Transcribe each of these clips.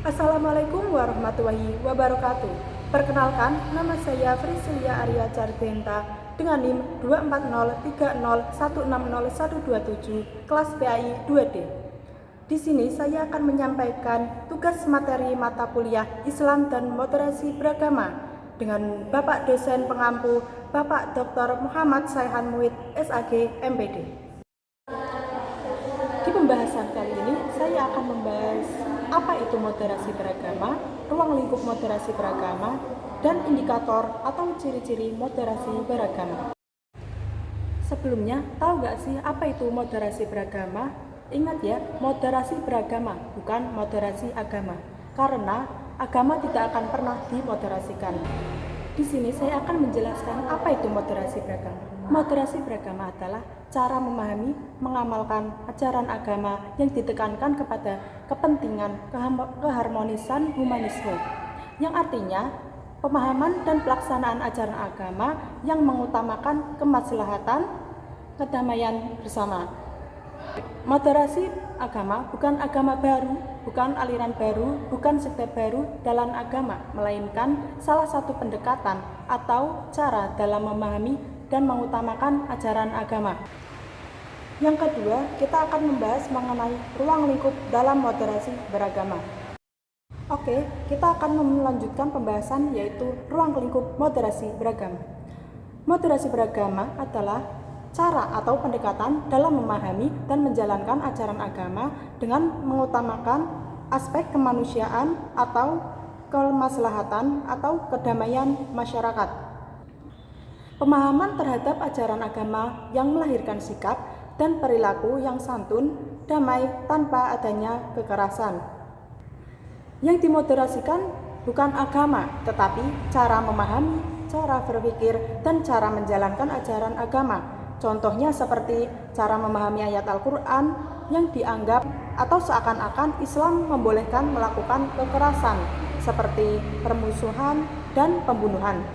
Assalamualaikum warahmatullahi wabarakatuh. Perkenalkan, nama saya Frisilia Arya Cardenta dengan NIM 24030160127 kelas PAI 2D. Di sini saya akan menyampaikan tugas materi mata kuliah Islam dan Moderasi Beragama dengan Bapak dosen pengampu Bapak Dr. Muhammad Saihan Muid, SAG, MPD. Di pembahasan kali ini, saya akan membahas apa itu moderasi beragama, ruang lingkup moderasi beragama, dan indikator atau ciri-ciri moderasi beragama. Sebelumnya, tahu nggak sih apa itu moderasi beragama? Ingat ya, moderasi beragama, bukan moderasi agama. Karena agama tidak akan pernah dimoderasikan. Di sini saya akan menjelaskan apa itu moderasi beragama. Moderasi beragama adalah cara memahami, mengamalkan ajaran agama yang ditekankan kepada kepentingan keharmonisan humanisme, yang artinya pemahaman dan pelaksanaan ajaran agama yang mengutamakan kemaslahatan, kedamaian bersama. Moderasi agama bukan agama baru, bukan aliran baru, bukan sekte baru dalam agama, melainkan salah satu pendekatan atau cara dalam memahami dan mengutamakan ajaran agama. Yang kedua, kita akan membahas mengenai ruang lingkup dalam moderasi beragama. Oke, kita akan melanjutkan pembahasan yaitu ruang lingkup moderasi beragama. Moderasi beragama adalah cara atau pendekatan dalam memahami dan menjalankan ajaran agama dengan mengutamakan aspek kemanusiaan atau kemaslahatan atau kedamaian masyarakat. Pemahaman terhadap ajaran agama yang melahirkan sikap dan perilaku yang santun, damai, tanpa adanya kekerasan. Yang dimoderasikan bukan agama, tetapi cara memahami, cara berpikir, dan cara menjalankan ajaran agama. Contohnya seperti cara memahami ayat Al-Quran yang dianggap atau seakan-akan Islam membolehkan melakukan kekerasan seperti permusuhan dan pembunuhan.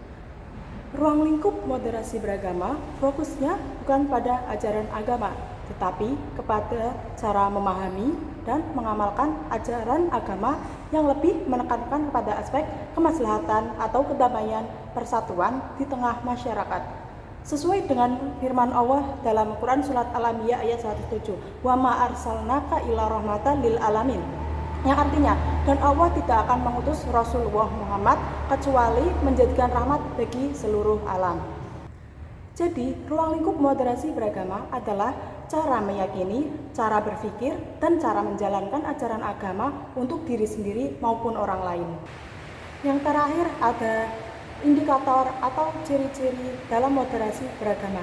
Ruang lingkup moderasi beragama fokusnya bukan pada ajaran agama, tetapi kepada cara memahami dan mengamalkan ajaran agama yang lebih menekankan kepada aspek kemaslahatan atau kedamaian persatuan di tengah masyarakat. Sesuai dengan firman Allah dalam Quran Surat Al-Anbiya ayat 107, "Wa ma arsalnaka illa rahmatan lil alamin." Yang artinya, dan Allah tidak akan mengutus Rasulullah Muhammad kecuali menjadikan rahmat bagi seluruh alam. Jadi, ruang lingkup moderasi beragama adalah cara meyakini, cara berpikir, dan cara menjalankan ajaran agama untuk diri sendiri maupun orang lain. Yang terakhir ada indikator atau ciri-ciri dalam moderasi beragama.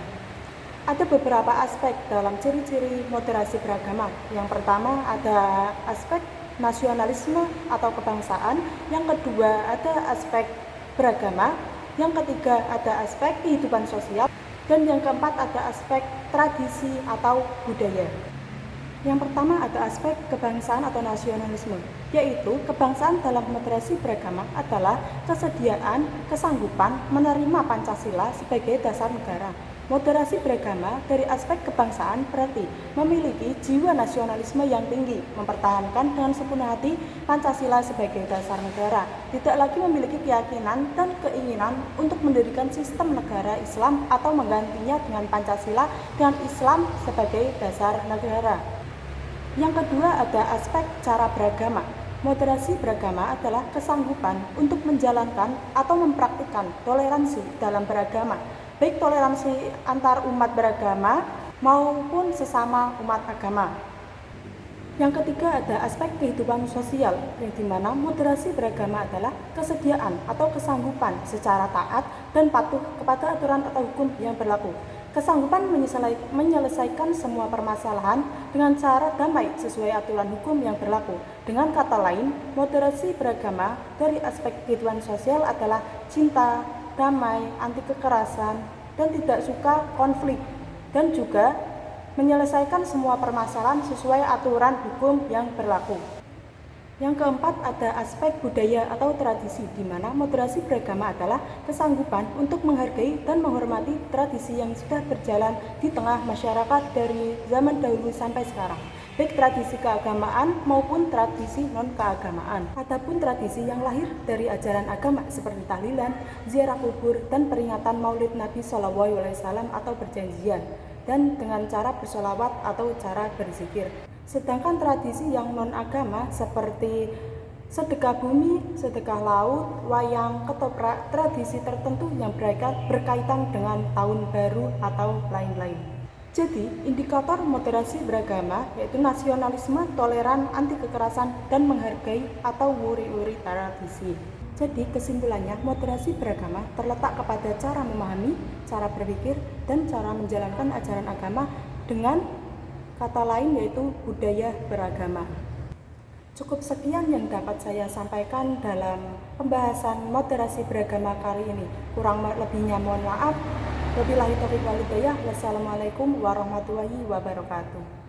Ada beberapa aspek dalam ciri-ciri moderasi beragama. Yang pertama ada aspek nasionalisme atau kebangsaan, yang kedua ada aspek beragama, yang ketiga ada aspek kehidupan sosial, dan yang keempat ada aspek tradisi atau budaya. Yang pertama ada aspek kebangsaan atau nasionalisme, yaitu kebangsaan dalam moderasi beragama adalah kesediaan, kesanggupan menerima Pancasila sebagai dasar negara. Moderasi beragama dari aspek kebangsaan berarti memiliki jiwa nasionalisme yang tinggi, mempertahankan dengan sepenuh hati Pancasila sebagai dasar negara, tidak lagi memiliki keyakinan dan keinginan untuk mendirikan sistem negara Islam atau menggantinya dengan Pancasila dengan Islam sebagai dasar negara. Yang kedua ada aspek cara beragama. Moderasi beragama adalah kesanggupan untuk menjalankan atau mempraktikkan toleransi dalam beragama, baik toleransi antar umat beragama maupun sesama umat agama. Yang ketiga ada aspek kehidupan sosial, yang dimana moderasi beragama adalah kesediaan atau kesanggupan secara taat dan patuh kepada aturan atau hukum yang berlaku. Kesanggupan menyelesaikan semua permasalahan dengan cara damai sesuai aturan hukum yang berlaku. Dengan kata lain, moderasi beragama dari aspek kehidupan sosial adalah cinta, damai, anti kekerasan, dan tidak suka konflik, dan juga menyelesaikan semua permasalahan sesuai aturan hukum yang berlaku. Yang keempat ada aspek budaya atau tradisi, di mana moderasi beragama adalah kesanggupan untuk menghargai dan menghormati tradisi yang sudah berjalan di tengah masyarakat dari zaman dahulu sampai sekarang. baik tradisi keagamaan maupun tradisi non-keagamaan. Adapun tradisi yang lahir dari ajaran agama seperti tahlilan, ziarah kubur, dan peringatan Maulid Nabi SAW atau perjanjian, dan dengan cara bersolawat atau cara berzikir. Sedangkan tradisi yang non-agama seperti sedekah bumi, sedekah laut, wayang, ketoprak, tradisi tertentu yang berkaitan dengan tahun baru atau lain-lain. Jadi, indikator moderasi beragama yaitu nasionalisme, toleran, anti kekerasan, dan menghargai atau wuri-wuri tradisi. Jadi, kesimpulannya, moderasi beragama terletak kepada cara memahami, cara berpikir, dan cara menjalankan ajaran agama dengan kata lain yaitu budaya beragama. Cukup sekian yang dapat saya sampaikan dalam pembahasan moderasi beragama kali ini. Kurang lebihnya mohon maaf. Wabillahi taufiq wal hidayah. Wassalamualaikum warahmatullahi wabarakatuh.